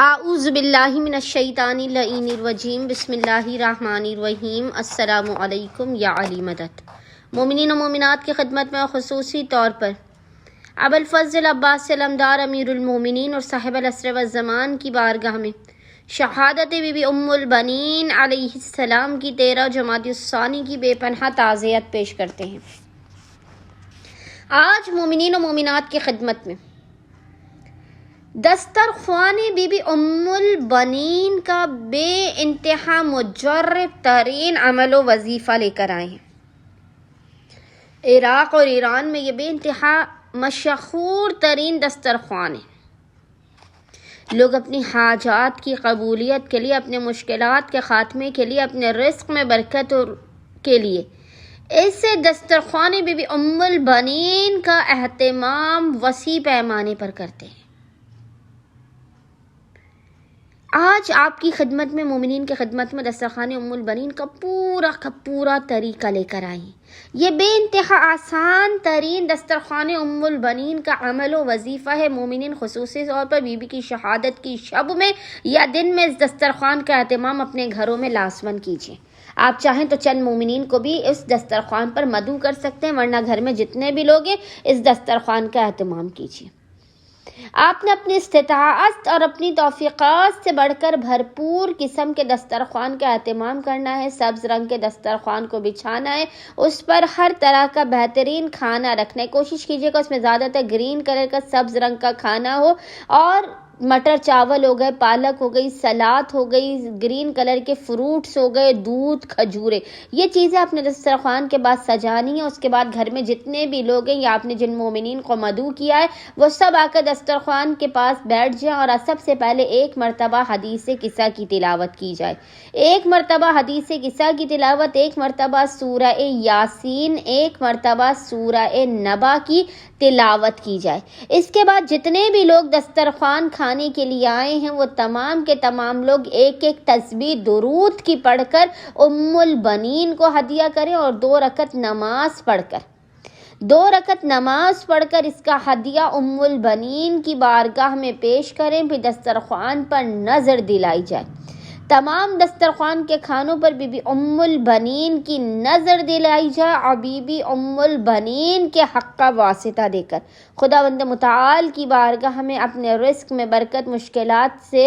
اعوذ باللہ من الشیطان اللعین الرجیم بسم اللہ الرحمن الرحیم۔ السلام علیکم یا علی مدد۔ مومنین و مومنات کی خدمت میں خصوصی طور پر ابوالفضل عباس علمدار امیر المومنین اور صاحب العصر والزمان کی بارگاہ میں شہادت بی بی ام البنین علیہ السلام کی 13 جمادی الثانی کی بے پناہ تعزیت پیش کرتے ہیں۔ آج مومنین و مومنات کی خدمت میں دسترخوان بی بی ام البنین کا بے انتہا مجرب ترین عمل و وظیفہ لے کر آئے ہیں۔ عراق اور ایران میں یہ بے انتہا مشہور ترین دسترخوان ہے۔ لوگ اپنی حاجات کی قبولیت کے لیے، اپنے مشکلات کے خاتمے کے لیے، اپنے رزق میں برکت کے لیے اس دسترخوان بی بی ام البنین کا اہتمام وسیع پیمانے پر کرتے ہیں۔ آج آپ کی خدمت میں، مومنین کی خدمت میں دسترخوان ام البنین کا پورا طریقہ لے کر آئی ہیں۔ یہ بے انتہا آسان ترین دسترخوان ام البنین کا عمل و وظیفہ ہے۔ مومنین خصوصی طور پر بی بی کی شہادت کی شب میں یا دن میں اس دسترخوان کا اہتمام اپنے گھروں میں لازماً کیجیے۔ آپ چاہیں تو چند مومنین کو بھی اس دسترخوان پر مدعو کر سکتے ہیں، ورنہ گھر میں جتنے بھی لوگ ہیں اس دسترخوان کا اہتمام کیجیے۔ آپ نے اپنی استطاعت اور اپنی توفیقات سے بڑھ کر بھرپور قسم کے دسترخوان کا اہتمام کرنا ہے۔ سبز رنگ کے دسترخوان کو بچھانا ہے، اس پر ہر طرح کا بہترین کھانا رکھنا ہے۔ کوشش کیجیے کہ اس میں زیادہ تر گرین کلر کا سبز رنگ کا کھانا ہو، اور مٹر چاول ہو گئے، پالک ہو گئی، سلاد ہو گئی، گرین کلر کے فروٹس ہو گئے، دودھ، کھجورے، یہ چیزیں اپنے دسترخوان کے بعد سجانی ہیں۔ اس کے بعد گھر میں جتنے بھی لوگ ہیں یا آپ نے جن مومنین کو مدعو کیا ہے وہ سب آ کر دسترخوان کے پاس بیٹھ جائیں، اور سب سے پہلے ایک مرتبہ حدیث قصہ کی تلاوت کی جائے۔ ایک مرتبہ حدیث قصہ کی تلاوت، ایک مرتبہ سورہ یاسین، ایک مرتبہ سورہ نبا کی تلاوت کی جائے۔ اس کے بعد جتنے بھی لوگ دسترخوان کھانے کے لیے آئے ہیں وہ تمام کے تمام لوگ ایک ایک تسبیح درود کی پڑھ کر ام البنین کو ہدیہ کریں، اور 2 رکعت نماز پڑھ کر اس کا ہدیہ ام البنین کی بارگاہ میں پیش کریں۔ پھر دسترخوان پر نظر دلائی جائے۔ تمام دسترخوان کے کھانوں پر بی بی ام البنین کی نظر دلائی جائے، اور بی بی ام البنین کے حق کا واسطہ دے کر خداوند متعال کی بارگاہ میں اپنے رزق میں برکت، مشکلات سے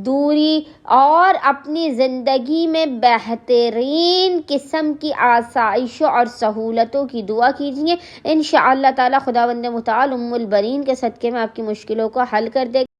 دوری اور اپنی زندگی میں بہترین قسم کی آسائشوں اور سہولتوں کی دعا کیجیے۔ انشاءاللہ تعالی خداوند متعال ام البنین کے صدقے میں آپ کی مشکلوں کو حل کر دے گا۔